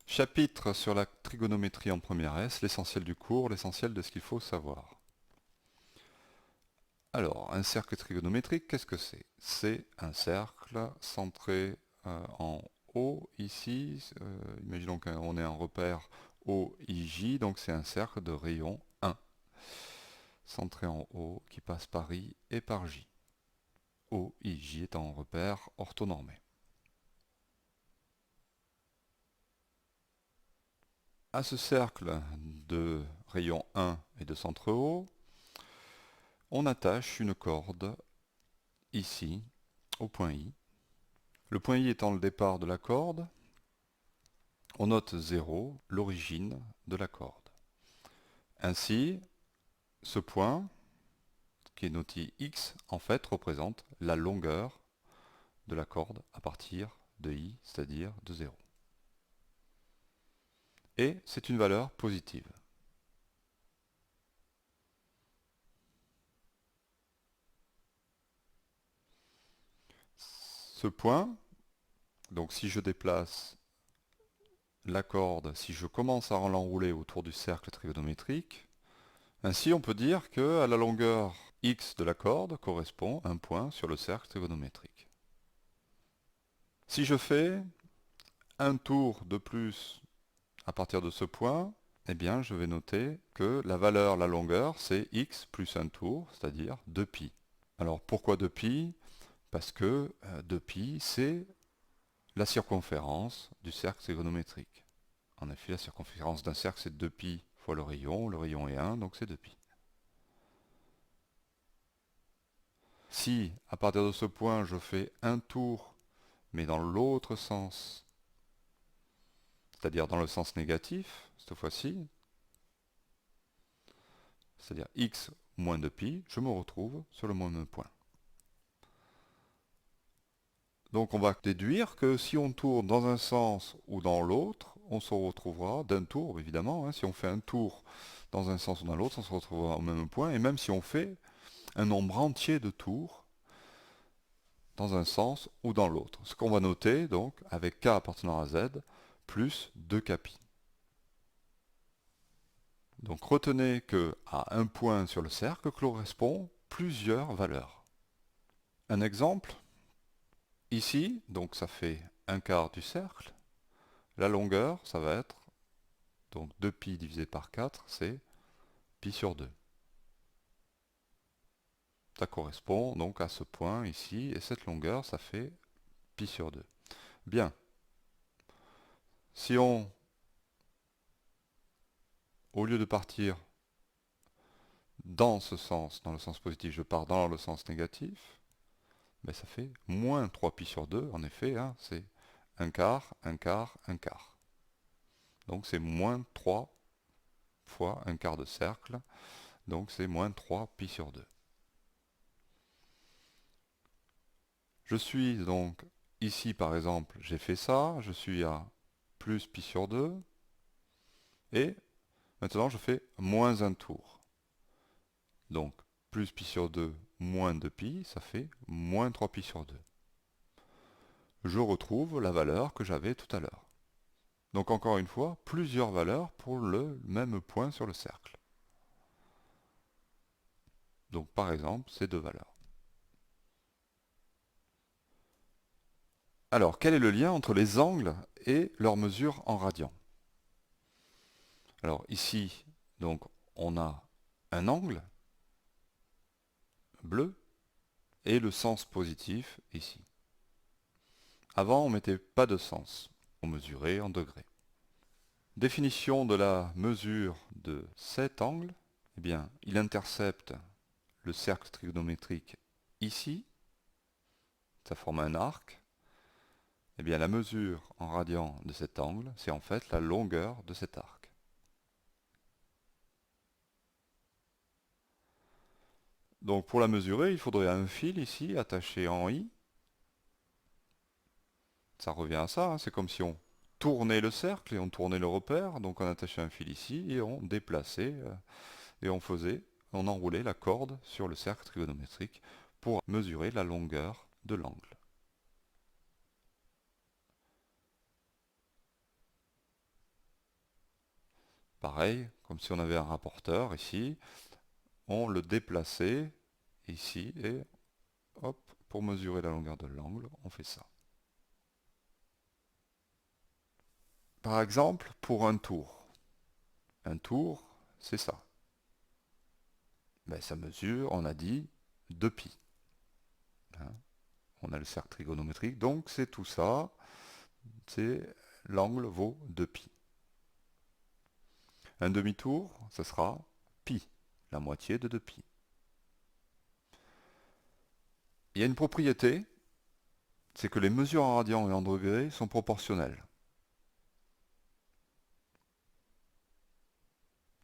Chapitre sur la trigonométrie en première S, l'essentiel du cours, l'essentiel de ce qu'il faut savoir. Alors, un cercle trigonométrique, qu'est-ce que c'est? C'est un cercle centré en O, ici. Imaginons qu'on ait un repère OIJ, donc c'est un cercle de rayon 1, centré en O, qui passe par I et par J. OIJ étant un repère orthonormé. À ce cercle de rayon 1 et de centre O, on attache une corde ici au point I. Le point I étant le départ de la corde, on note 0, l'origine de la corde. Ainsi, ce point, qui est noté X, en fait représente la longueur de la corde à partir de I, c'est-à-dire de 0. Et c'est une valeur positive. Ce point, donc si je déplace la corde, si je commence à l'enrouler autour du cercle trigonométrique, ainsi on peut dire que à la longueur x de la corde correspond un point sur le cercle trigonométrique. Si je fais un tour de plus à partir de ce point, eh bien je vais noter que la valeur, la longueur, c'est x plus un tour, c'est-à-dire 2π. Alors pourquoi 2π? Parce que 2π, c'est la circonférence du cercle trigonométrique. En effet, la circonférence d'un cercle, c'est 2π fois le rayon est 1, donc c'est 2π. Si, à partir de ce point, je fais un tour, mais dans l'autre sens, c'est-à-dire dans le sens négatif, cette fois-ci, c'est-à-dire x moins 2π, je me retrouve sur le même point. Donc on va déduire que si on tourne dans un sens ou dans l'autre, on se retrouvera d'un tour, évidemment. Si on fait un tour dans un sens ou dans l'autre, on se retrouvera au même point. Et même si on fait un nombre entier de tours dans un sens ou dans l'autre. Ce qu'on va noter, donc, avec k appartenant à z, plus 2kπ. Donc retenez que à un point sur le cercle correspond plusieurs valeurs. Un exemple, ici, donc ça fait un quart du cercle. La longueur, ça va être, donc 2π divisé par 4, c'est pi sur 2. Ça correspond donc à ce point ici, et cette longueur, ça fait pi sur 2. Bien. Si on, au lieu de partir dans ce sens, dans le sens positif, je pars dans le sens négatif, ben ça fait moins 3π sur 2, en effet, c'est un quart, un quart, un quart. Donc c'est moins 3 fois un quart de cercle, donc c'est moins 3π sur 2. Je suis donc ici par exemple, j'ai fait ça, je suis à plus pi sur 2, et maintenant je fais moins un tour. Donc plus pi sur 2 moins 2π, ça fait moins 3π sur 2. Je retrouve la valeur que j'avais tout à l'heure. Donc encore une fois, plusieurs valeurs pour le même point sur le cercle. Donc par exemple, ces deux valeurs. Alors, quel est le lien entre les angles et leur mesure en radians? Alors ici, donc, on a un angle bleu et le sens positif ici. Avant, on ne mettait pas de sens. On mesurait en degrés. Définition de la mesure de cet angle. Eh bien, il intercepte le cercle trigonométrique ici. Ça forme un arc. Eh bien, la mesure en radians de cet angle, c'est en fait la longueur de cet arc. Donc, pour la mesurer, il faudrait un fil ici, attaché en I. Ça revient à ça, c'est comme si on tournait le cercle et on tournait le repère. Donc, on attachait un fil ici et on déplaçait et on enroulait la corde sur le cercle trigonométrique pour mesurer la longueur de l'angle. Pareil, comme si on avait un rapporteur ici, on le déplaçait ici et hop, pour mesurer la longueur de l'angle, on fait ça. Par exemple, pour un tour, c'est ça. Ben, ça mesure, on a dit, 2π. Hein. On a le cercle trigonométrique, donc c'est tout ça, c'est l'angle vaut 2π. Un demi-tour, ce sera pi, la moitié de 2π. Il y a une propriété, c'est que les mesures en radians et en degrés sont proportionnelles.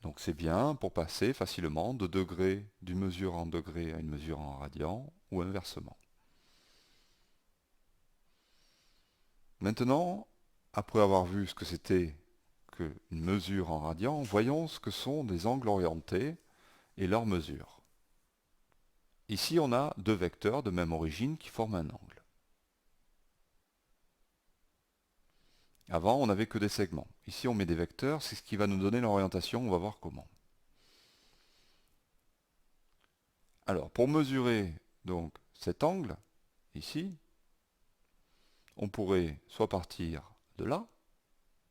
Donc c'est bien pour passer facilement de degrés, d'une mesure en degrés à une mesure en radians, ou inversement. Maintenant, après avoir vu ce que c'était qu'une mesure en radians, voyons ce que sont des angles orientés et leurs mesures. Ici, on a deux vecteurs de même origine qui forment un angle. Avant, on n'avait que des segments. Ici, on met des vecteurs, c'est ce qui va nous donner l'orientation, on va voir comment. Alors, pour mesurer donc cet angle, ici, on pourrait soit partir de là,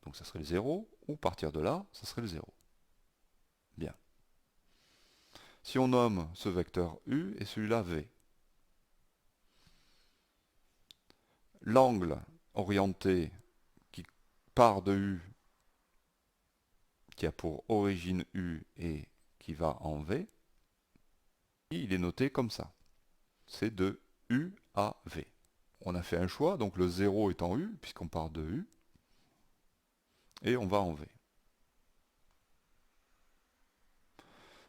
donc ça serait le 0, ou partir de là, ça serait le 0. Bien. Si on nomme ce vecteur U et celui-là V, l'angle orienté qui part de U, qui a pour origine U et qui va en V, il est noté comme ça. C'est de U à V. On a fait un choix, donc le 0 est en U, puisqu'on part de U, et on va en V.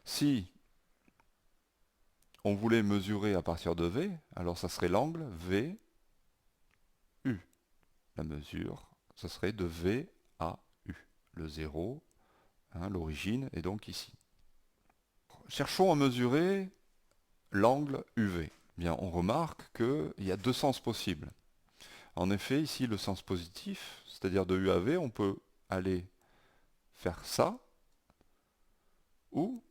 Si on voulait mesurer à partir de V, alors ça serait l'angle V, U. La mesure, ça serait de V à U. Le 0, hein, l'origine est donc ici. Cherchons à mesurer l'angle UV. Bien, on remarque qu'il y a deux sens possibles. En effet, ici, le sens positif, c'est-à-dire de U à V, on peut aller faire ça, ou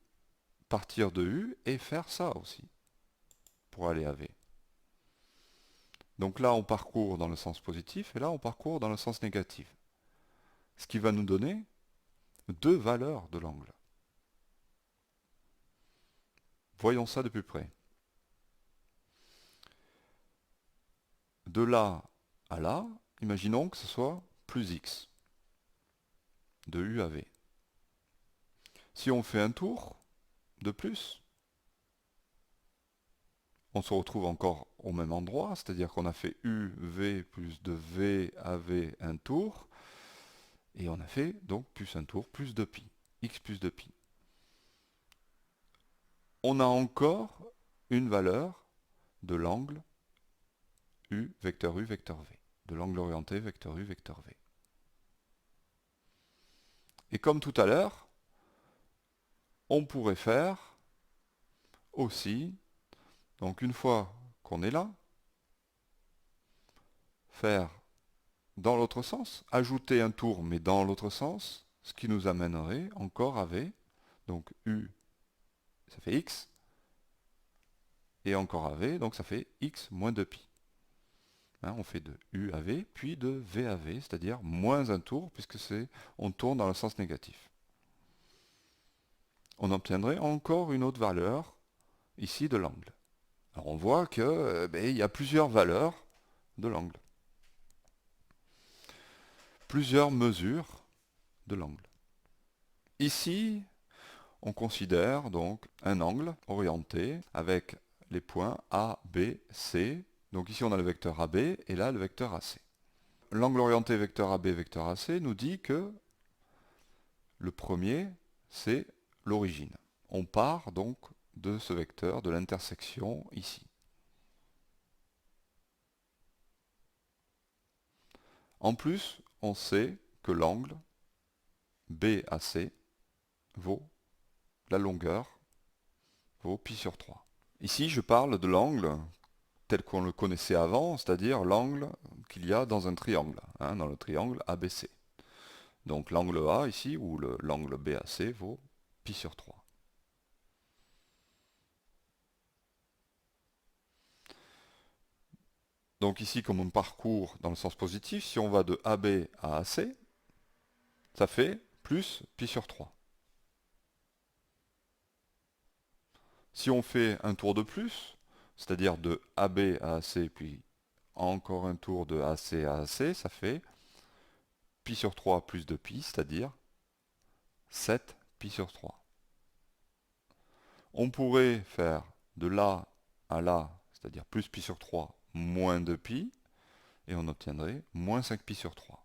partir de U et faire ça aussi, pour aller à V. Donc là, on parcourt dans le sens positif, et là, on parcourt dans le sens négatif. Ce qui va nous donner deux valeurs de l'angle. Voyons ça de plus près. De là à là, imaginons que ce soit plus x, de U à V. Si on fait un tour de plus, on se retrouve encore au même endroit, c'est-à-dire qu'on a fait UV plus de V à V un tour, et on a fait donc plus un tour, plus de pi, x plus de pi. On a encore une valeur de l'angle U, vecteur V, de l'angle orienté, vecteur U, vecteur V. Et comme tout à l'heure, on pourrait faire aussi, donc une fois qu'on est là, faire dans l'autre sens, ajouter un tour mais dans l'autre sens, ce qui nous amènerait encore à V, donc U, ça fait X, et encore à V, donc ça fait X moins 2π. Hein, on fait de U à V, puis de V à V, c'est-à-dire moins un tour, puisque on tourne dans le sens négatif. On obtiendrait encore une autre valeur, ici, de l'angle. Alors on voit que il y a plusieurs valeurs de l'angle. Plusieurs mesures de l'angle. Ici, on considère donc un angle orienté avec les points A, B, C. Donc ici on a le vecteur AB et là le vecteur AC. L'angle orienté vecteur AB, vecteur AC nous dit que le premier c'est l'origine. On part donc de ce vecteur, de l'intersection ici. En plus, on sait que l'angle BAC vaut la longueur, vaut pi sur 3. Ici, je parle de l'angle tel qu'on le connaissait avant, c'est-à-dire l'angle qu'il y a dans un triangle, hein, dans le triangle ABC. Donc l'angle A ici, ou l'angle BAC, vaut pi sur 3. Donc ici, comme on parcourt dans le sens positif, si on va de AB à AC, ça fait plus pi sur 3. Si on fait un tour de plus, c'est-à-dire de AB à AC, puis encore un tour de AC à AC, ça fait pi sur 3 plus 2 pi, c'est-à-dire 7 pi sur 3. On pourrait faire de là à là, c'est-à-dire plus pi sur 3 moins 2 pi, et on obtiendrait moins 5 pi sur 3.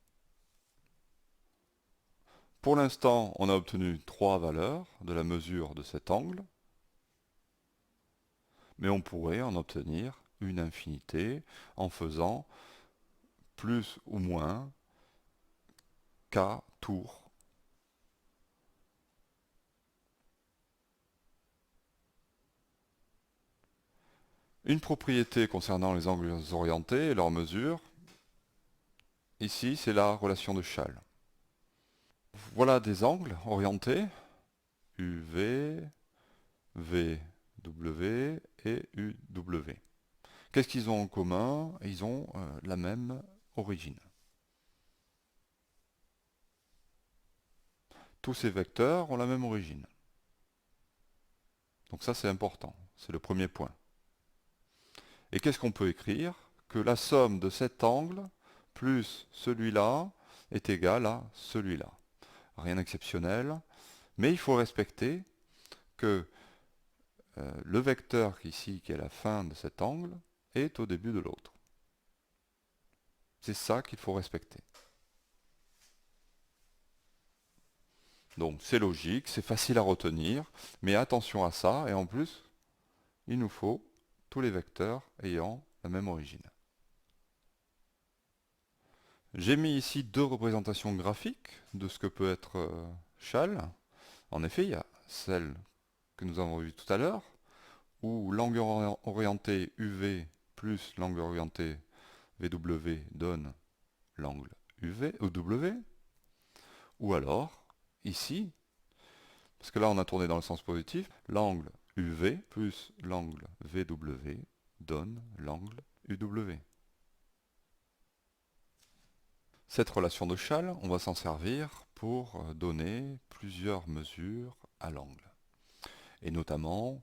Pour l'instant, on a obtenu 3 valeurs de la mesure de cet angle, mais on pourrait en obtenir une infinité en faisant plus ou moins k tours. Une propriété concernant les angles orientés et leurs mesures, ici c'est la relation de Schall. Voilà des angles orientés, UV, VW et UW. Qu'est-ce qu'ils ont en commun? Ils ont la même origine. Tous ces vecteurs ont la même origine. Donc ça c'est important, c'est le premier point. Et qu'est-ce qu'on peut écrire? Que la somme de cet angle plus celui-là est égale à celui-là. Rien d'exceptionnel, mais il faut respecter que le vecteur ici, qui est la fin de cet angle, est au début de l'autre. C'est ça qu'il faut respecter. Donc c'est logique, c'est facile à retenir, mais attention à ça, et en plus, il nous faut tous les vecteurs ayant la même origine. J'ai mis ici deux représentations graphiques de ce que peut être Schall. En effet, il y a celle que nous avons vue tout à l'heure, où l'angle orienté UV plus l'angle orienté VW donne l'angle UV, EW, ou alors, ici, parce que là on a tourné dans le sens positif, l'angle UV plus l'angle VW donne l'angle UW. Cette relation de Schall, on va s'en servir pour donner plusieurs mesures à l'angle, et notamment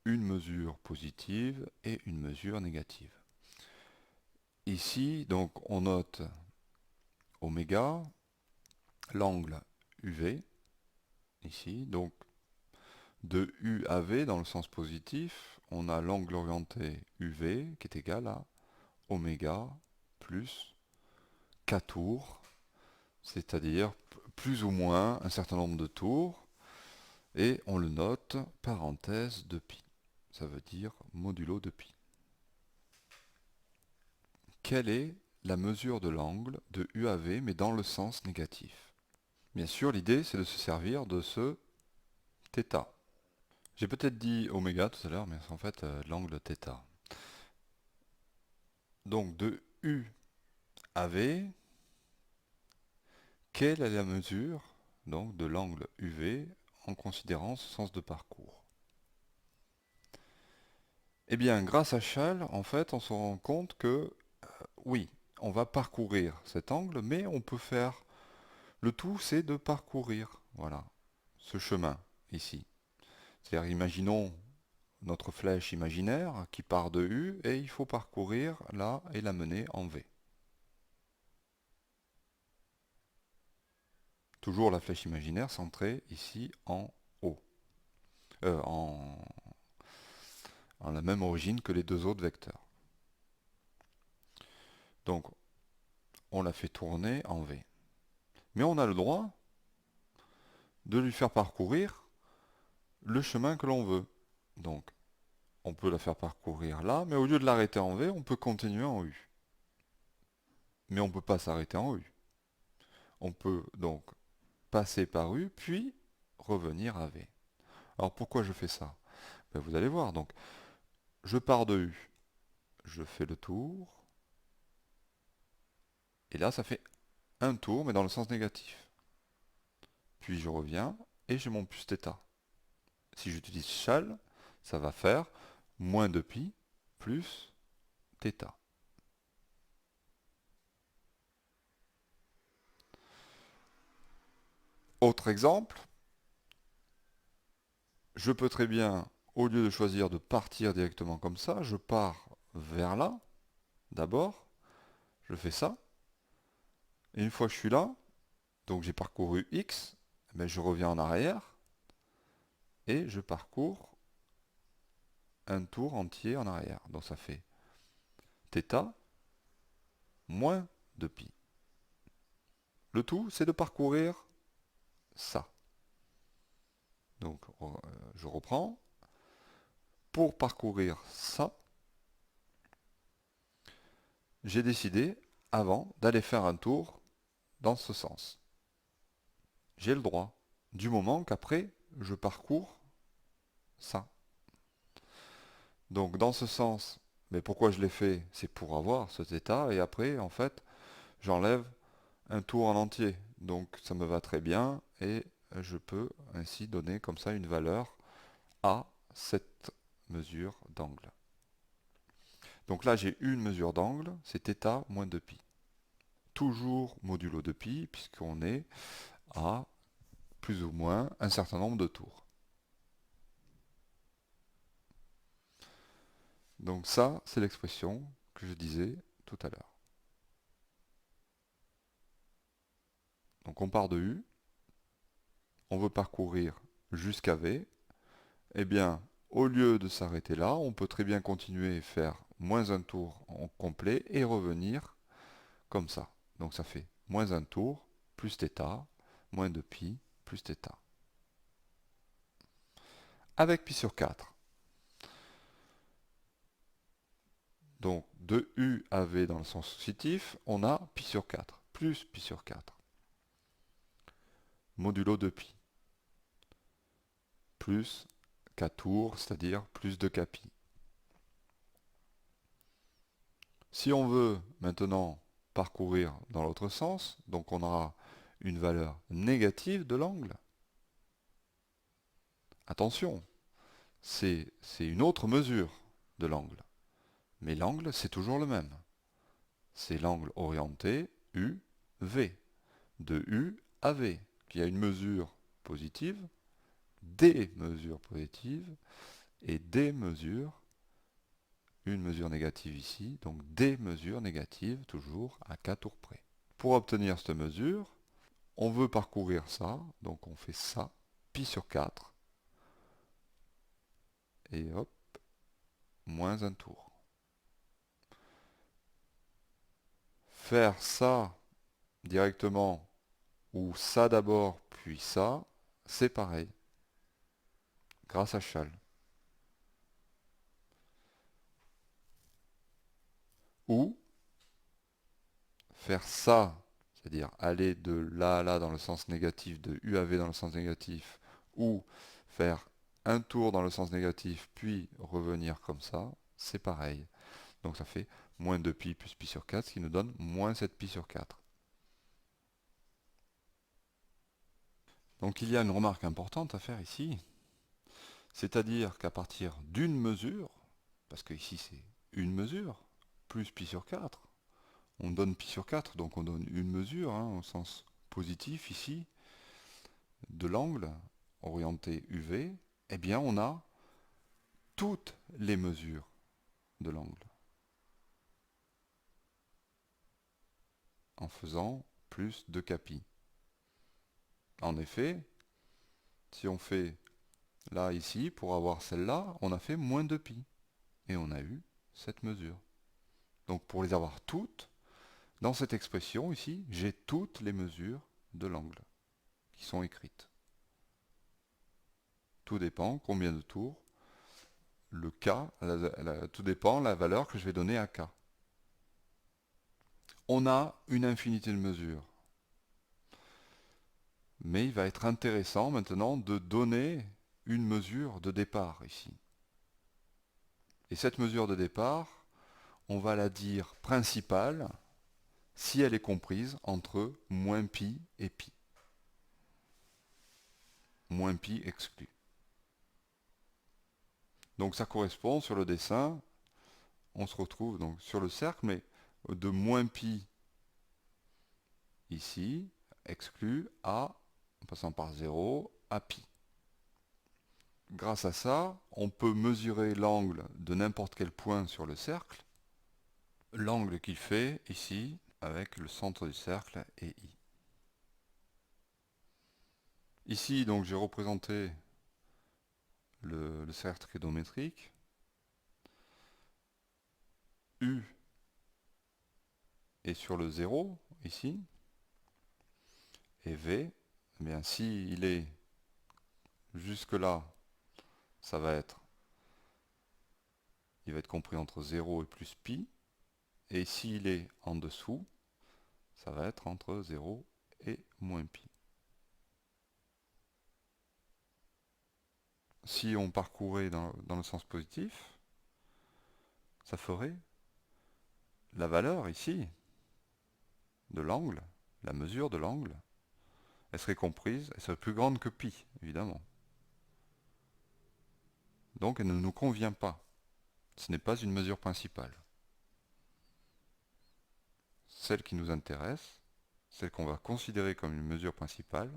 une mesure positive et une mesure négative. Ici, donc, on note oméga, l'angle UV, ici, donc de U à V dans le sens positif, on a l'angle orienté UV qui est égal à oméga plus K tours, c'est-à-dire plus ou moins un certain nombre de tours, et on le note parenthèse de pi. Ça veut dire modulo de pi. Quelle est la mesure de l'angle de U à V, mais dans le sens négatif? Bien sûr, l'idée, c'est de se servir de ce θ. J'ai peut-être dit oméga tout à l'heure, mais c'est en fait l'angle θ. Donc, de U à V, quelle est la mesure donc, de l'angle UV en considérant ce sens de parcours? Eh bien, grâce à Schall, en fait, on se rend compte que, oui, on va parcourir cet angle, mais on peut faire... Le tout, c'est de parcourir, voilà, ce chemin, ici. C'est-à-dire, imaginons notre flèche imaginaire qui part de U, et il faut parcourir là et la mener en V. Toujours la flèche imaginaire centrée ici en haut, en la même origine que les deux autres vecteurs. Donc, on la fait tourner en V. Mais on a le droit de lui faire parcourir le chemin que l'on veut. Donc, on peut la faire parcourir là, mais au lieu de l'arrêter en V, on peut continuer en U. Mais on ne peut pas s'arrêter en U. On peut donc passer par U, puis revenir à V. Alors pourquoi je fais ça? Ben, vous allez voir, donc je pars de U, je fais le tour, et là ça fait un tour, mais dans le sens négatif. Puis je reviens, et j'ai mon plus θ. Si j'utilise châle, ça va faire moins 2π plus θ. Autre exemple, je peux très bien, au lieu de choisir de partir directement comme ça, je pars vers là, d'abord, je fais ça, et une fois que je suis là, donc j'ai parcouru X, mais je reviens en arrière, et je parcours un tour entier en arrière. Donc ça fait θ moins 2π. Le tout, c'est de parcourir ça. Donc je reprends. Pour parcourir ça, j'ai décidé avant d'aller faire un tour dans ce sens. J'ai le droit, du moment qu'après je parcours ça. Donc dans ce sens, mais pourquoi je l'ai fait? C'est pour avoir cet état, et après en fait j'enlève un tour en entier. Donc ça me va très bien, et je peux ainsi donner comme ça une valeur à cette mesure d'angle. Donc là j'ai une mesure d'angle, c'est θ moins 2π. Toujours modulo 2π, puisqu'on est à plus ou moins un certain nombre de tours. Donc ça, c'est l'expression que je disais tout à l'heure. Donc on part de U, on veut parcourir jusqu'à V. Eh bien, au lieu de s'arrêter là, on peut très bien continuer et faire moins un tour en complet et revenir comme ça. Donc ça fait moins un tour, plus θ, moins 2π, plus θ. Avec π sur 4. Donc de U à V dans le sens positif, on a π sur 4, plus π sur 4. Modulo 2π. Plus k tours, c'est-à-dire plus de kπ. Si on veut maintenant parcourir dans l'autre sens, donc on aura une valeur négative de l'angle. Attention, c'est une autre mesure de l'angle. Mais l'angle, c'est toujours le même. C'est l'angle orienté UV, de U à V, qui a une mesure positive, des mesures positives et des mesures, une mesure négative ici, donc des mesures négatives toujours à k tours près. Pour obtenir cette mesure, on veut parcourir ça, donc on fait ça, π sur 4, et hop, moins un tour. Faire ça directement, ou ça d'abord, puis ça, c'est pareil, grâce à châle. Ou faire ça, c'est-à-dire aller de là à là dans le sens négatif, de U à V dans le sens négatif, ou faire un tour dans le sens négatif, puis revenir comme ça, c'est pareil. Donc ça fait moins 2π plus π sur 4, ce qui nous donne moins 7π sur 4. Donc il y a une remarque importante à faire ici, c'est-à-dire qu'à partir d'une mesure, parce que ici c'est une mesure, plus π sur 4, on donne π sur 4, donc on donne une mesure, hein, au sens positif ici, de l'angle orienté UV, eh bien on a toutes les mesures de l'angle, en faisant plus de kπ. En effet, si on fait là, ici, pour avoir celle-là, on a fait moins 2π. Et on a eu cette mesure. Donc pour les avoir toutes, dans cette expression ici, j'ai toutes les mesures de l'angle qui sont écrites. Tout dépend combien de tours, le k, tout dépend la valeur que je vais donner à k. On a une infinité de mesures. Mais il va être intéressant maintenant de donner une mesure de départ ici. Et cette mesure de départ, on va la dire principale, si elle est comprise entre moins pi et pi. Moins pi exclu. Donc ça correspond sur le dessin, on se retrouve donc sur le cercle, mais de moins pi ici, exclu, à, en passant par 0, à pi. Grâce à ça, on peut mesurer l'angle de n'importe quel point sur le cercle, l'angle qu'il fait ici, avec le centre du cercle et i. Ici, donc, j'ai représenté le cercle trigonométrique. U est sur le 0, ici, et V, eh bien, s'il est jusque là, ça va être, il va être compris entre 0 et plus pi, et s'il est en dessous, ça va être entre 0 et moins pi. Si on parcourait dans le sens positif, ça ferait la valeur ici de l'angle, la mesure de l'angle, elle serait comprise, elle serait plus grande que pi, évidemment. Donc elle ne nous convient pas. Ce n'est pas une mesure principale. Celle qui nous intéresse, celle qu'on va considérer comme une mesure principale,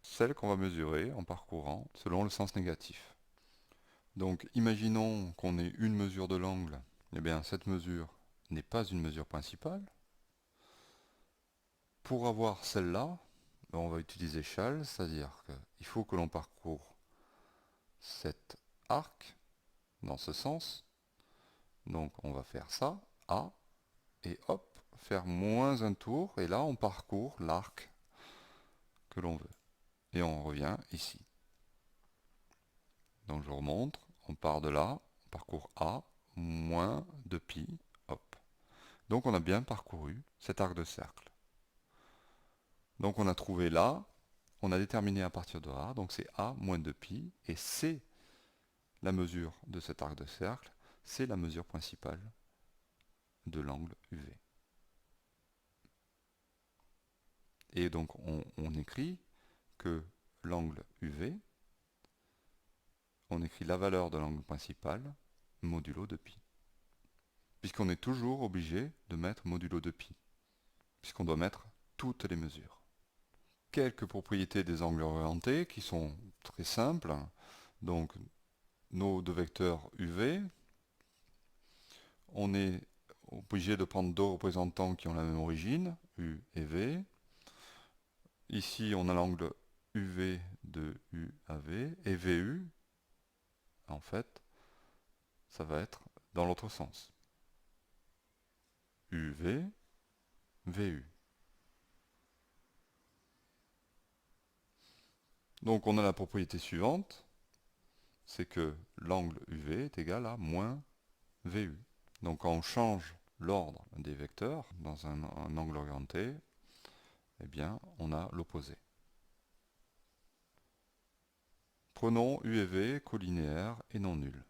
celle qu'on va mesurer en parcourant selon le sens négatif. Donc imaginons qu'on ait une mesure de l'angle, eh bien cette mesure n'est pas une mesure principale. Pour avoir celle-là, on va utiliser échelle, c'est-à-dire qu'il faut que l'on parcourt cet arc dans ce sens. Donc on va faire ça, A, et hop, faire moins un tour, et là on parcourt l'arc que l'on veut. Et on revient ici. Donc je remonte, on part de là, on parcourt A, moins 2pi, hop. Donc on a bien parcouru cet arc de cercle. Donc on a trouvé là, on a déterminé à partir de A, donc c'est A moins 2pi, et c'est la mesure de cet arc de cercle, c'est la mesure principale de l'angle UV. Et donc on écrit que l'angle UV, on écrit la valeur de l'angle principal modulo de pi. Puisqu'on est toujours obligé de mettre modulo de pi, puisqu'on doit mettre toutes les mesures. Quelques propriétés des angles orientés qui sont très simples. Donc nos deux vecteurs UV, on est obligé de prendre deux représentants qui ont la même origine, U et V. Ici on a l'angle UV de UAV et VU, en fait, ça va être dans l'autre sens. UV, VU. Donc on a la propriété suivante, c'est que l'angle UV est égal à moins VU. Donc quand on change l'ordre des vecteurs dans un angle orienté, eh bien on a l'opposé. Prenons U et V collinéaires et non nuls.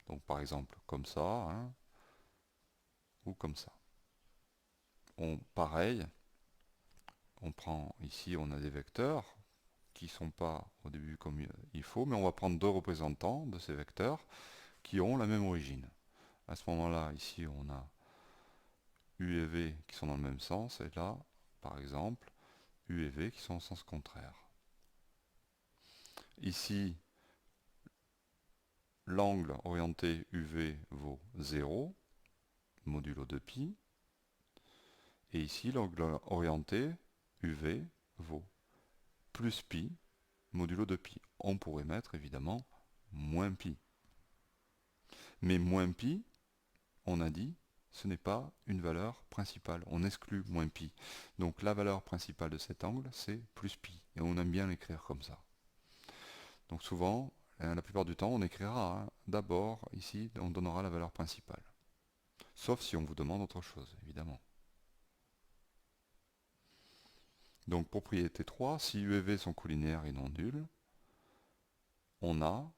Donc par exemple comme ça, hein, ou comme ça. Pareil, on prend ici, on a des vecteurs qui ne sont pas au début comme il faut, mais on va prendre deux représentants de ces vecteurs qui ont la même origine. À ce moment-là, ici, on a U et V qui sont dans le même sens, et là, par exemple, U et V qui sont en sens contraire. Ici, l'angle orienté UV vaut 0, modulo 2pi, et ici, l'angle orienté UV vaut plus pi, modulo 2pi. On pourrait mettre évidemment moins pi. Mais moins pi, on a dit, ce n'est pas une valeur principale. On exclut moins pi. Donc la valeur principale de cet angle, c'est plus pi. Et on aime bien l'écrire comme ça. Donc souvent, la plupart du temps, on écrira d'abord, ici, on donnera la valeur principale. Sauf si on vous demande autre chose, évidemment. Donc propriété 3, si U et V sont collinaires et non nuls, on a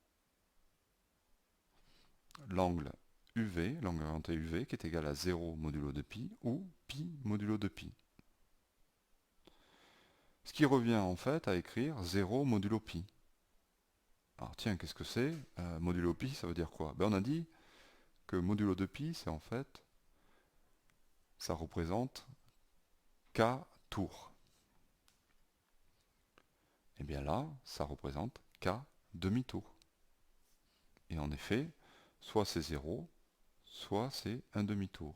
l'angle UV, l'angle orienté UV, qui est égal à 0 modulo de pi, ou pi modulo de pi. Ce qui revient en fait à écrire 0 modulo pi. Alors tiens, qu'est-ce que c'est modulo pi, ça veut dire quoi? Ben, on a dit que modulo de pi, c'est en fait, ça représente k tours. Et bien là, ça représente k demi-tour. Et en effet, soit c'est 0, soit c'est un demi-tour.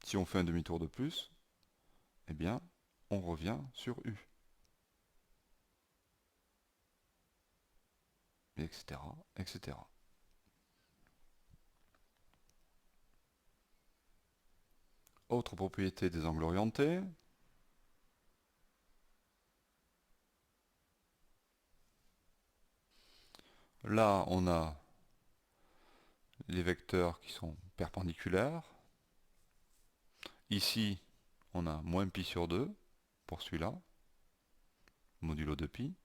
Si on fait un demi-tour de plus, eh bien, on revient sur U. Etc., etc. Autre propriété des angles orientés. Là, on a les vecteurs qui sont perpendiculaires. Ici, on a moins pi sur 2 pour celui-là, modulo de pi.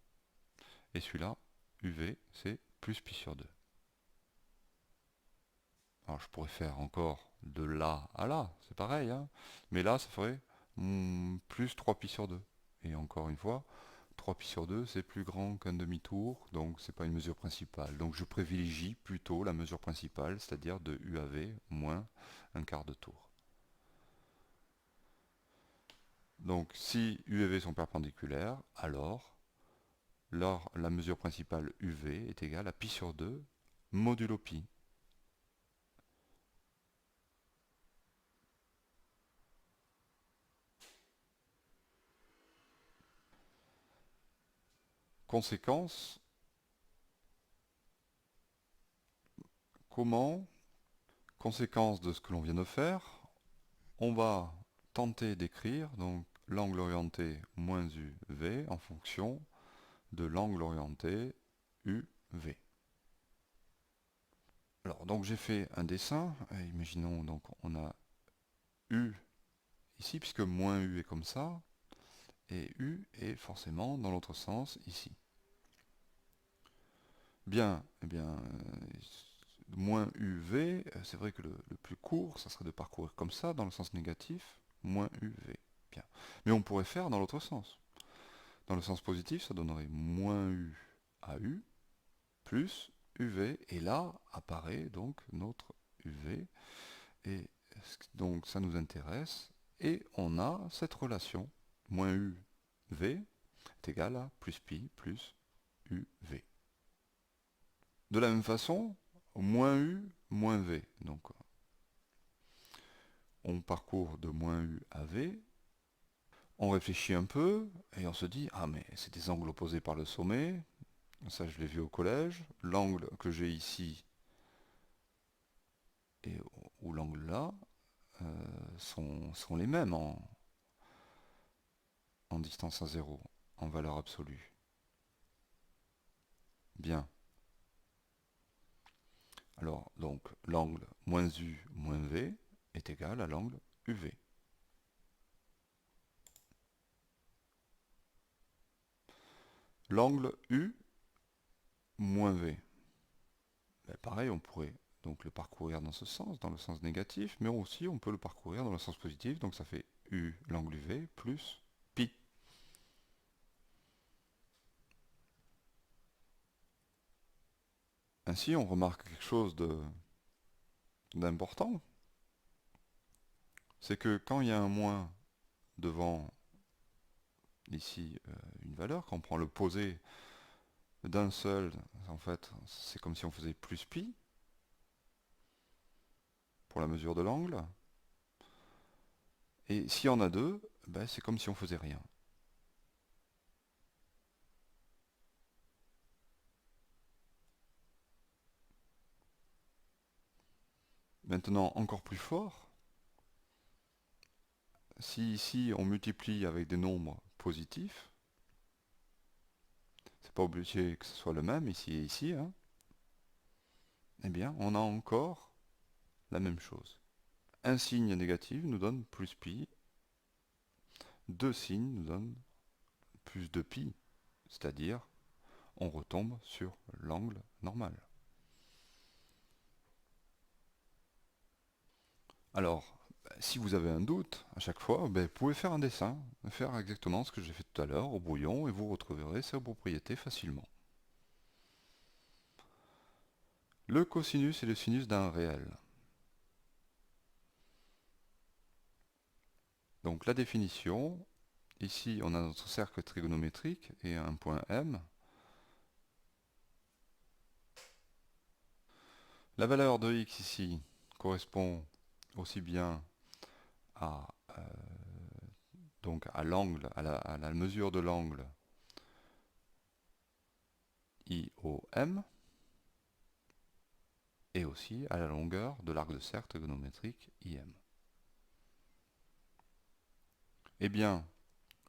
Et celui-là, UV, c'est plus pi sur 2. Alors je pourrais faire encore de là à là, c'est pareil, hein, mais là, ça ferait plus 3 pi sur 2. Et encore une fois, 3 pi sur 2, c'est plus grand qu'un demi-tour, donc c'est pas une mesure principale. Donc je privilégie plutôt la mesure principale, c'est-à-dire de UAV moins un quart de tour. Donc si U et V sont perpendiculaires, alors la mesure principale UV est égale à pi sur 2 modulo pi. Conséquence, conséquence de ce que l'on vient de faire, on va tenter d'écrire donc l'angle orienté moins UV en fonction de l'angle orienté UV. Alors donc j'ai fait un dessin, imaginons donc on a U ici puisque moins U est comme ça, et U est forcément dans l'autre sens ici. Bien, eh bien, moins UV, c'est vrai que le plus court, ça serait de parcourir comme ça, dans le sens négatif, moins UV. Bien. Mais on pourrait faire dans l'autre sens. Dans le sens positif, ça donnerait moins U à U, plus UV, et là apparaît donc notre UV, et donc ça nous intéresse, et on a cette relation, moins UV est égal à plus pi plus UV. De la même façon, moins U, moins V. Donc, on parcourt de moins U à V, on réfléchit un peu, et on se dit, ah mais c'est des angles opposés par le sommet, ça je l'ai vu au collège, l'angle que j'ai ici et ou l'angle là sont les mêmes en distance à zéro, en valeur absolue. Bien. Alors, donc, l'angle moins U moins V est égal à l'angle UV. L'angle U moins V. Ben, pareil, on pourrait donc le parcourir dans ce sens, dans le sens négatif, mais aussi on peut le parcourir dans le sens positif, donc ça fait U l'angle UV plus pi. Ainsi, on remarque quelque chose d'important, c'est que quand il y a un moins devant ici une valeur, quand on prend le posé d'un seul, en fait, c'est comme si on faisait plus pi pour la mesure de l'angle, et si on a deux, ben, c'est comme si on faisait rien. Maintenant, encore plus fort, si ici on multiplie avec des nombres positifs, c'est pas obligé que ce soit le même ici et ici, hein, eh bien on a encore la même chose. Un signe négatif nous donne plus pi, deux signes nous donnent plus de pi, c'est-à-dire on retombe sur l'angle normal. Alors, si vous avez un doute, à chaque fois, vous pouvez faire un dessin, faire exactement ce que j'ai fait tout à l'heure au brouillon, et vous retrouverez ces propriétés facilement. Le cosinus est le sinus d'un réel. Donc la définition, ici on a notre cercle trigonométrique et un point M. La valeur de x ici correspond aussi bien à, donc à l'angle, à la mesure de l'angle IOM, et aussi à la longueur de l'arc de cercle trigonométrique IM. Eh bien,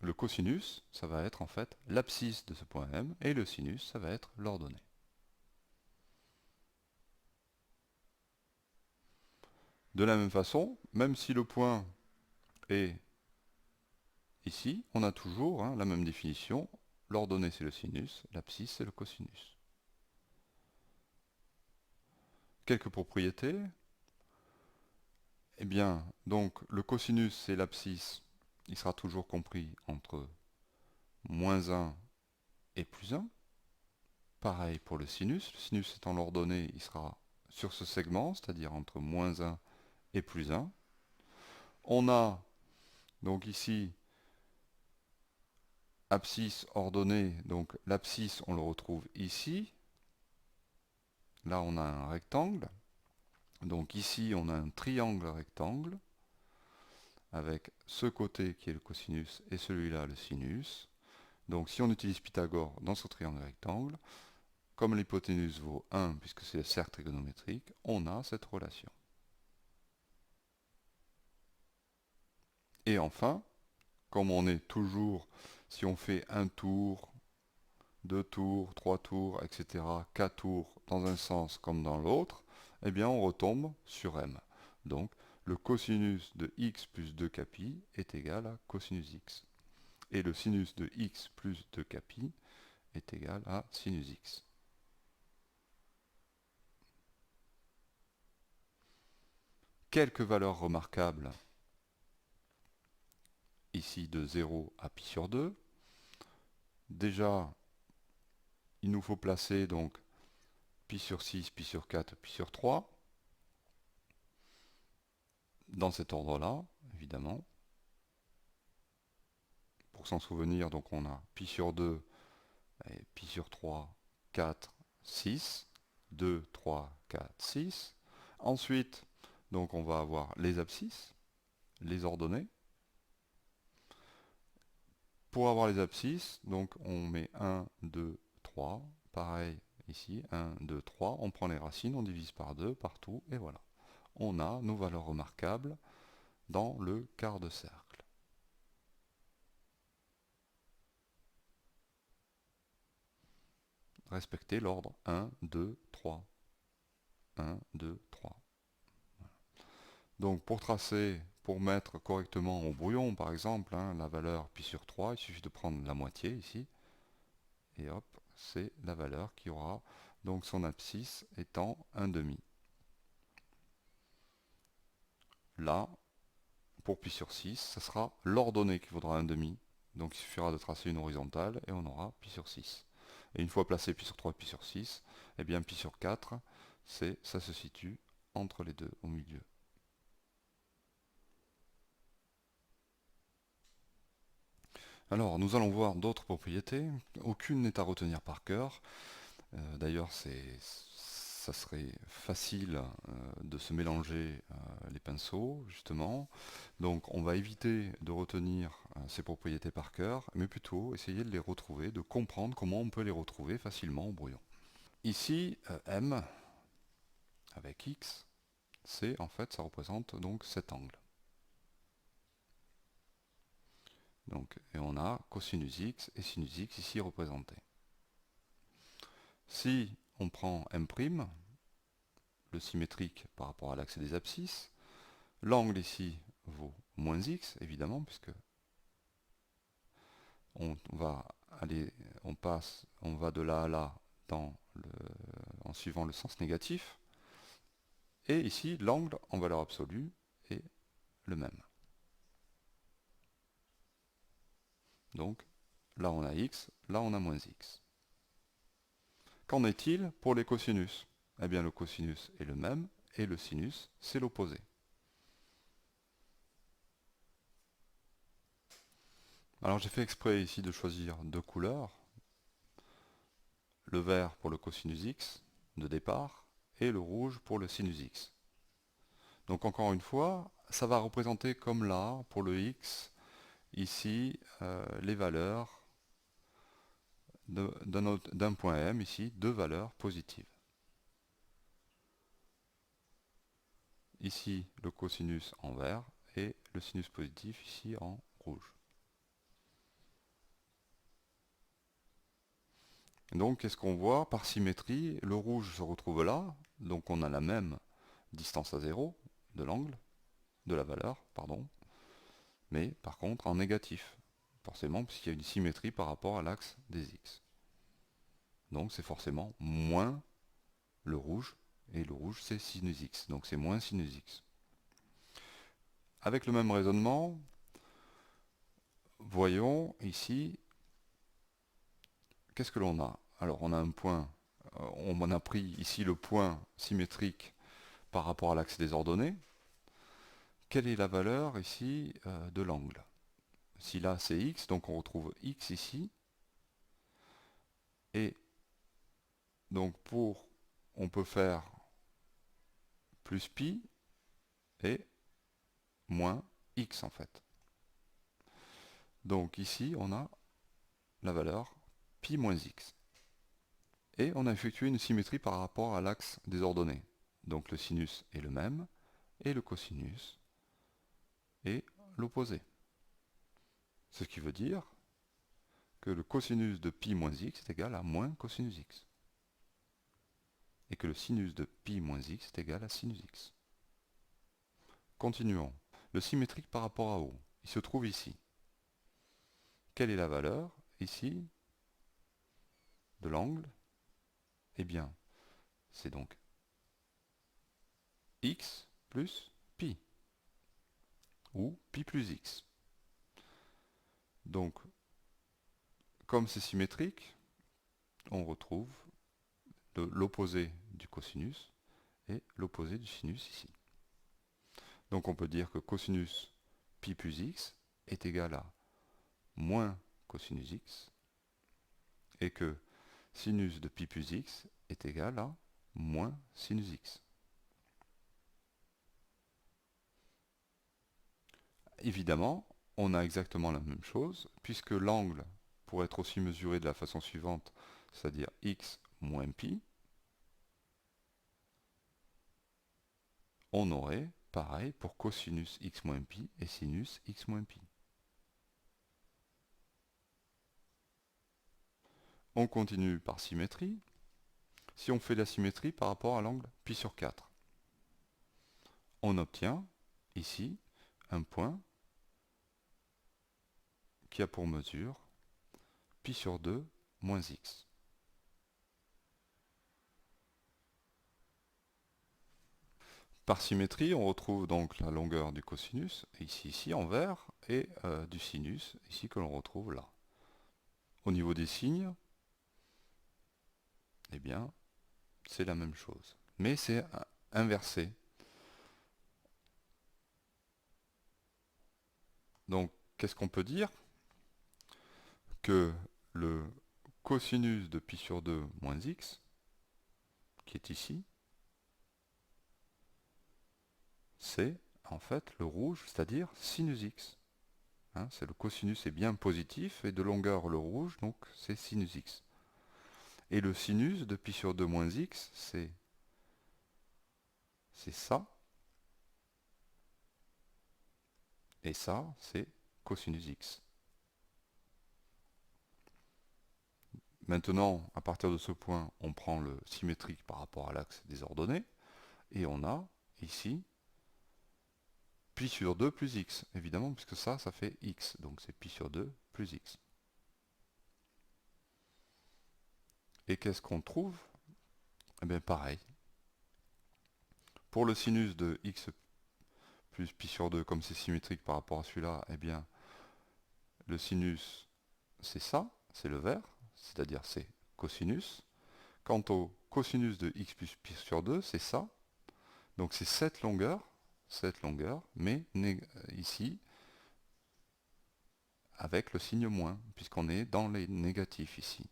le cosinus, ça va être en fait l'abscisse de ce point M, et le sinus, ça va être l'ordonnée. De la même façon, même si le point est ici, on a toujours la même définition. L'ordonnée c'est le sinus, l'abscisse c'est le cosinus. Quelques propriétés. Eh bien, donc le cosinus c'est l'abscisse, il sera toujours compris entre moins 1 et plus 1. Pareil pour le sinus étant l'ordonnée, il sera sur ce segment, c'est-à-dire entre moins 1 et plus 1. On a donc ici abscisse ordonnée, donc l'abscisse on le retrouve ici. Là on a un rectangle, donc ici on a un triangle rectangle, avec ce côté qui est le cosinus et celui-là le sinus. Donc si on utilise Pythagore dans ce triangle rectangle, comme l'hypoténuse vaut 1 puisque c'est le cercle trigonométrique, on a cette relation. Et enfin, comme on est toujours, si on fait un tour, 2 tours, 3 tours, etc., 4 tours dans un sens comme dans l'autre, eh bien on retombe sur m. Donc le cosinus de x plus 2 capi est égal à cosinus x. Et le sinus de x plus 2 capi est égal à sinus x. Quelques valeurs remarquables ici de 0 à pi sur 2. Déjà, il nous faut placer donc pi sur 6, pi sur 4, pi sur 3. Dans cet ordre-là, évidemment. Pour s'en souvenir, donc on a pi sur 2, et pi sur 3, 4, 6. 2, 3, 4, 6. Ensuite, donc on va avoir les abscisses, les ordonnées. Pour avoir les abscisses, donc on met 1, 2, 3. Pareil ici, 1, 2, 3. On prend les racines, on divise par 2 partout, et voilà. On a nos valeurs remarquables dans le quart de cercle. Respectez l'ordre 1, 2, 3. 1, 2, 3. Donc pour tracer, pour mettre correctement au brouillon par exemple, la valeur pi sur 3, il suffit de prendre la moitié ici, et hop, c'est la valeur qui aura donc son abscisse étant 1 demi. Là, pour pi sur 6, ça sera l'ordonnée qui vaudra 1 demi, donc il suffira de tracer une horizontale et on aura pi sur 6. Et une fois placé pi sur 3 et pi sur 6, eh bien pi sur 4, ça se situe entre les deux, au milieu. Alors, nous allons voir d'autres propriétés. Aucune n'est à retenir par cœur. D'ailleurs, ça serait facile de se mélanger les pinceaux, justement. Donc, on va éviter de retenir ces propriétés par cœur, mais plutôt essayer de les retrouver, de comprendre comment on peut les retrouver facilement au brouillon. Ici, M avec X, c'est en fait, ça représente donc cet angle. Donc, et on a cosinus x et sinus x ici représentés. Si on prend M', le symétrique par rapport à l'axe des abscisses, l'angle ici vaut moins x, évidemment, puisque on va aller, on va de là à là en suivant le sens négatif. Et ici, l'angle en valeur absolue est le même. Donc là on a x, là on a moins x. Qu'en est-il pour les cosinus? Eh bien le cosinus est le même et le sinus c'est l'opposé. Alors j'ai fait exprès ici de choisir deux couleurs, le vert pour le cosinus x de départ et le rouge pour le sinus x. Donc encore une fois, ça va représenter comme là pour le x, ici les valeurs d'un point M, ici deux valeurs positives. Ici le cosinus en vert et le sinus positif ici en rouge. Donc qu'est-ce qu'on voit? Par symétrie, le rouge se retrouve là, donc on a la même distance à 0 de l'angle, de la valeur, pardon, mais par contre en négatif, forcément puisqu'il y a une symétrie par rapport à l'axe des x. Donc c'est forcément moins le rouge, et le rouge c'est sinus x, donc c'est moins sinus x. Avec le même raisonnement, voyons ici, qu'est-ce que l'on a? Alors on a un point, on a pris ici le point symétrique par rapport à l'axe des ordonnées. Quelle est la valeur ici de l'angle? Si là c'est x, donc on retrouve x ici. Et donc on peut faire plus pi et moins x en fait. Donc ici on a la valeur pi moins x. Et on a effectué une symétrie par rapport à l'axe des ordonnées. Donc le sinus est le même et le cosinus est l'opposé. Ce qui veut dire que le cosinus de pi moins x est égal à moins cosinus x. Et que le sinus de pi moins x est égal à sinus x. Continuons. Le symétrique par rapport à O, il se trouve ici. Quelle est la valeur, ici, de l'angle? Eh bien, c'est donc x plus pi, ou pi plus x. Donc, comme c'est symétrique, on retrouve l'opposé du cosinus et l'opposé du sinus ici. Donc on peut dire que cosinus pi plus x est égal à moins cosinus x et que sinus de pi plus x est égal à moins sinus x. Évidemment, on a exactement la même chose puisque l'angle pourrait être aussi mesuré de la façon suivante, c'est-à-dire x moins pi. On aurait pareil pour cosinus x moins pi et sinus x moins pi. On continue par symétrie. Si on fait la symétrie par rapport à l'angle pi sur 4, on obtient ici un point qui a pour mesure pi sur 2 moins x. Par symétrie, on retrouve donc la longueur du cosinus, ici en vert, et du sinus, ici que l'on retrouve là. Au niveau des signes, eh bien, c'est la même chose. Mais c'est inversé. Donc, qu'est-ce qu'on peut dire? Que le cosinus de pi sur 2 moins x, qui est ici, c'est en fait le rouge, c'est-à-dire sinus x. Hein, c'est le cosinus est bien positif et de longueur le rouge, donc c'est sinus x. Et le sinus de pi sur 2 moins x, c'est ça. Et ça, c'est cosinus x. Maintenant, à partir de ce point, on prend le symétrique par rapport à l'axe des ordonnées. Et on a ici pi sur 2 plus x, évidemment, puisque ça fait x. Donc c'est pi sur 2 plus x. Et qu'est-ce qu'on trouve? Eh bien pareil. Pour le sinus de x plus pi sur 2, comme c'est symétrique par rapport à celui-là, eh bien, le sinus, c'est ça, c'est le vert, c'est-à-dire c'est cosinus. Quant au cosinus de x plus pi sur 2, c'est ça. Donc c'est cette longueur, mais ici, avec le signe moins, puisqu'on est dans les négatifs ici.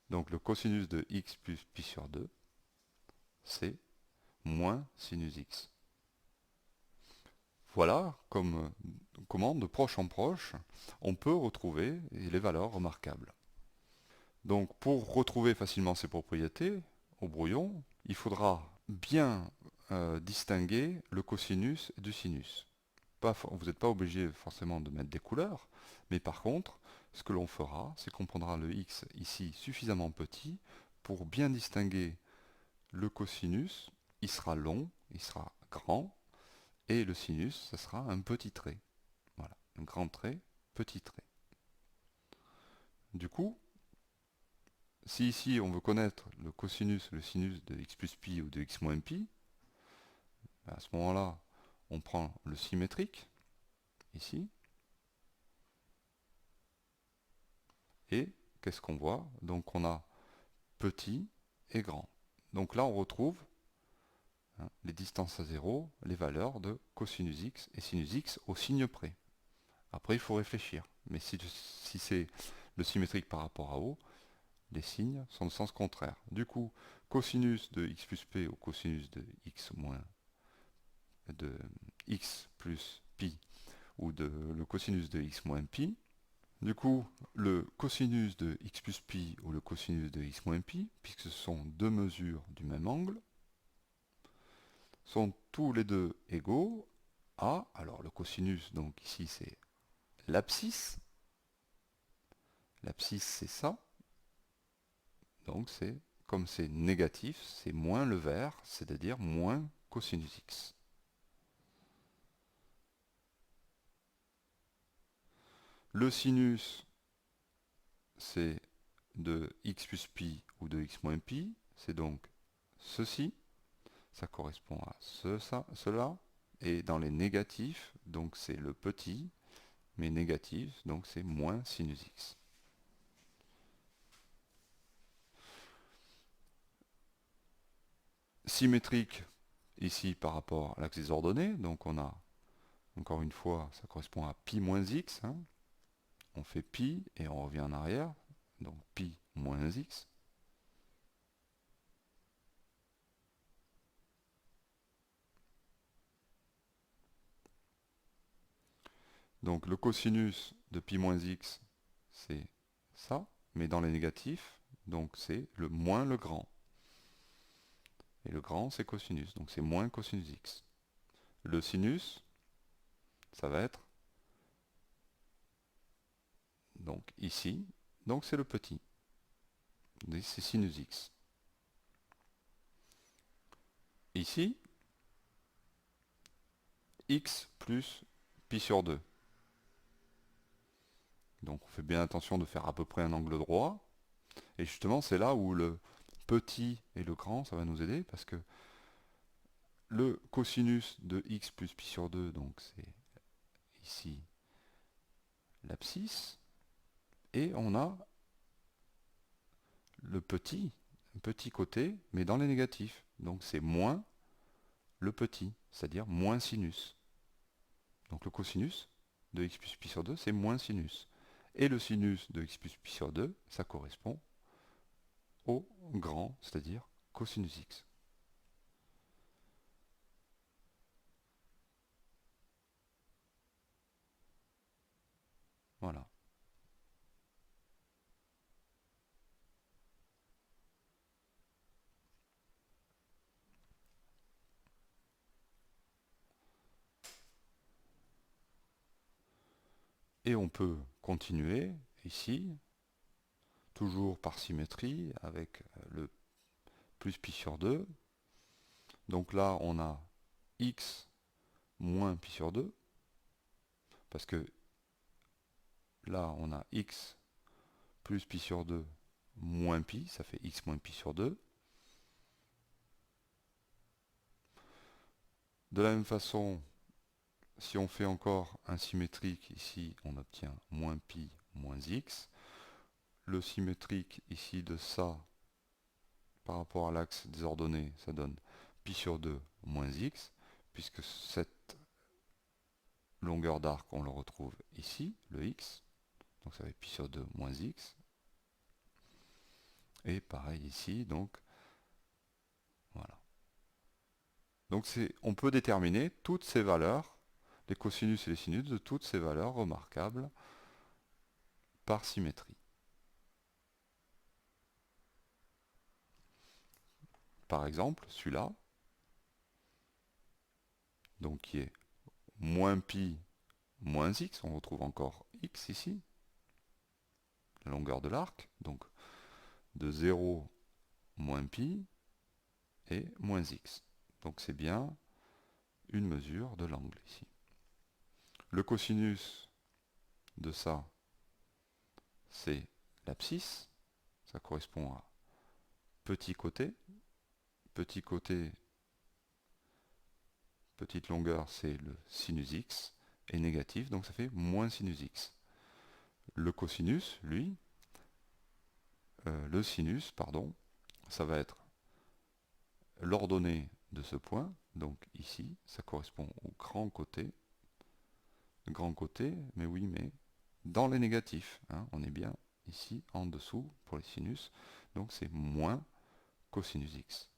Donc le cosinus de x plus pi sur 2, c'est moins sinus x. Voilà comment, de proche en proche, on peut retrouver les valeurs remarquables. Donc pour retrouver facilement ces propriétés au brouillon, il faudra bien distinguer le cosinus du sinus. Vous n'êtes pas obligé forcément de mettre des couleurs, mais par contre, ce que l'on fera, c'est qu'on prendra le x ici suffisamment petit pour bien distinguer le cosinus. Il sera long, il sera grand, et le sinus, ça sera un petit trait. Voilà, un grand trait, petit trait. Du coup, si ici on veut connaître le cosinus, le sinus de x plus pi ou de x moins pi, à ce moment-là, on prend le symétrique, ici, et qu'est-ce qu'on voit? Donc on a petit et grand. Donc là on retrouve les distances à zéro, les valeurs de cosinus x et sinus x au signe près. Après il faut réfléchir, mais si c'est le symétrique par rapport à O, les signes sont de sens contraire. Du coup, cosinus de x plus p ou cosinus de x moins de x plus pi ou le cosinus de x moins pi. Du coup, le cosinus de x plus pi ou le cosinus de x moins pi, puisque ce sont deux mesures du même angle, sont tous les deux égaux à, alors le cosinus, donc ici c'est l'abscisse. L'abscisse c'est ça. Donc c'est, comme c'est négatif, c'est moins le vert, c'est-à-dire moins cosinus x. Le sinus, c'est de x plus pi ou de x moins pi, c'est donc ceci, ça correspond à cela, et dans les négatifs, donc c'est le petit, mais négatif, donc c'est moins sinus x. Symétrique, ici par rapport à l'axe des ordonnées, donc on a, encore une fois, ça correspond à pi moins x, hein. On fait pi et on revient en arrière, donc pi moins x. Donc le cosinus de pi moins x, c'est ça, mais dans les négatifs, donc c'est le moins le grand. Et le grand, c'est cosinus, donc c'est moins cosinus x. Le sinus, ça va être donc ici, donc c'est le petit. C'est sinus x. Ici, x plus pi sur 2. Donc on fait bien attention de faire à peu près un angle droit. Et justement, c'est là où le petit et le grand, ça va nous aider, parce que le cosinus de x plus pi sur 2, donc c'est ici l'abscisse, et on a le petit côté, mais dans les négatifs. Donc c'est moins le petit, c'est-à-dire moins sinus. Donc le cosinus de x plus pi sur 2, c'est moins sinus. Et le sinus de x plus pi sur 2, ça correspond au grand, c'est-à-dire cosinus x. Voilà. Et on peut continuer ici, toujours par symétrie, avec le plus pi sur 2. Donc là, on a x moins pi sur 2, parce que là, on a x plus pi sur 2 moins pi, ça fait x moins pi sur 2. De la même façon, si on fait encore un symétrique, ici on obtient moins pi moins x. Le symétrique ici de ça, par rapport à l'axe des ordonnées, ça donne pi sur 2 moins x, puisque cette longueur d'arc, on le retrouve ici, le x. Donc ça fait pi sur 2 moins x. Et pareil ici, donc voilà. Donc on peut déterminer toutes ces valeurs, les cosinus et les sinus de toutes ces valeurs remarquables par symétrie. Par exemple, celui-là, donc qui est moins pi moins x, on retrouve encore x ici, la longueur de l'arc, donc de 0 moins pi et moins x. Donc c'est bien une mesure de l'angle ici. Le cosinus de ça, c'est l'abscisse, ça correspond à petit côté. Petit côté, petite longueur, c'est le sinus x, et négatif, donc ça fait moins sinus x. Le cosinus, lui, le sinus, pardon, ça va être l'ordonnée de ce point, donc ici, ça correspond au grand côté, mais oui, mais dans les négatifs, hein, on est bien ici, en dessous, pour les sinus, donc c'est moins cosinus x.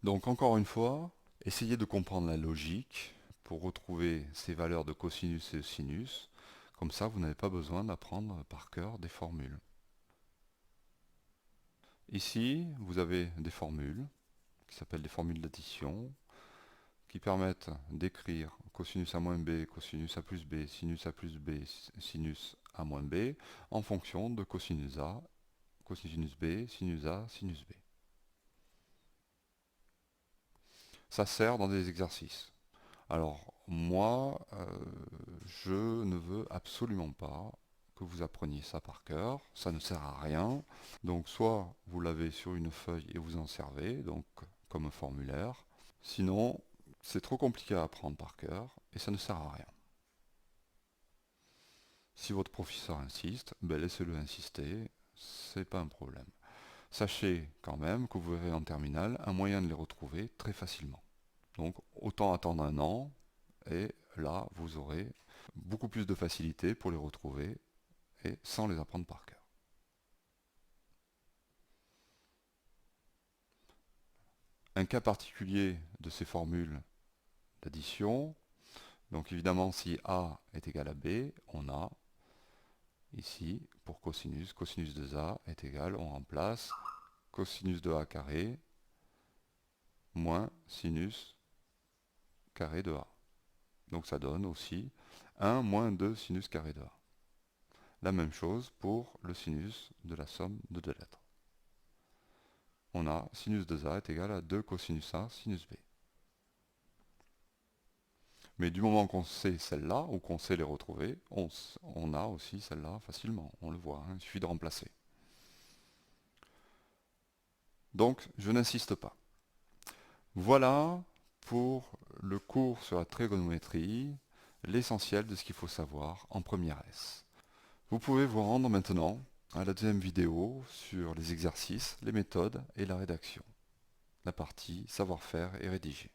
Donc encore une fois, essayez de comprendre la logique pour retrouver ces valeurs de cosinus et de sinus, comme ça vous n'avez pas besoin d'apprendre par cœur des formules. Ici, vous avez des formules, qui s'appellent des formules d'addition, qui permettent d'écrire cosinus a moins b, cosinus a plus b, sinus a plus b, sinus a moins b, en fonction de cosinus a, cosinus b, sinus a, sinus b. Ça sert dans des exercices. Alors, moi, je ne veux absolument pas que vous appreniez ça par cœur, ça ne sert à rien. Donc, soit vous l'avez sur une feuille et vous en servez, donc comme un formulaire. Sinon, c'est trop compliqué à apprendre par cœur et ça ne sert à rien. Si votre professeur insiste, ben laissez-le insister, c'est pas un problème. Sachez quand même que vous verrez en terminale un moyen de les retrouver très facilement. Donc, autant attendre un an, et là, vous aurez beaucoup plus de facilité pour les retrouver et sans les apprendre par cœur. Un cas particulier de ces formules d'addition, donc évidemment si A est égal à B, on a ici pour cosinus, cosinus de A est égal, on remplace cosinus de A carré moins sinus carré de A. Donc ça donne aussi 1 moins 2 sinus carré de A. La même chose pour le sinus de la somme de deux lettres. On a sinus de A est égal à 2 cosinus A sinus B. Mais du moment qu'on sait celle-là, ou qu'on sait les retrouver, on a aussi celle-là facilement. On le voit, hein, il suffit de remplacer. Donc, je n'insiste pas. Voilà pour le cours sur la trigonométrie, l'essentiel de ce qu'il faut savoir en première S. Vous pouvez vous rendre maintenant à la deuxième vidéo sur les exercices, les méthodes et la rédaction. La partie savoir-faire et rédiger.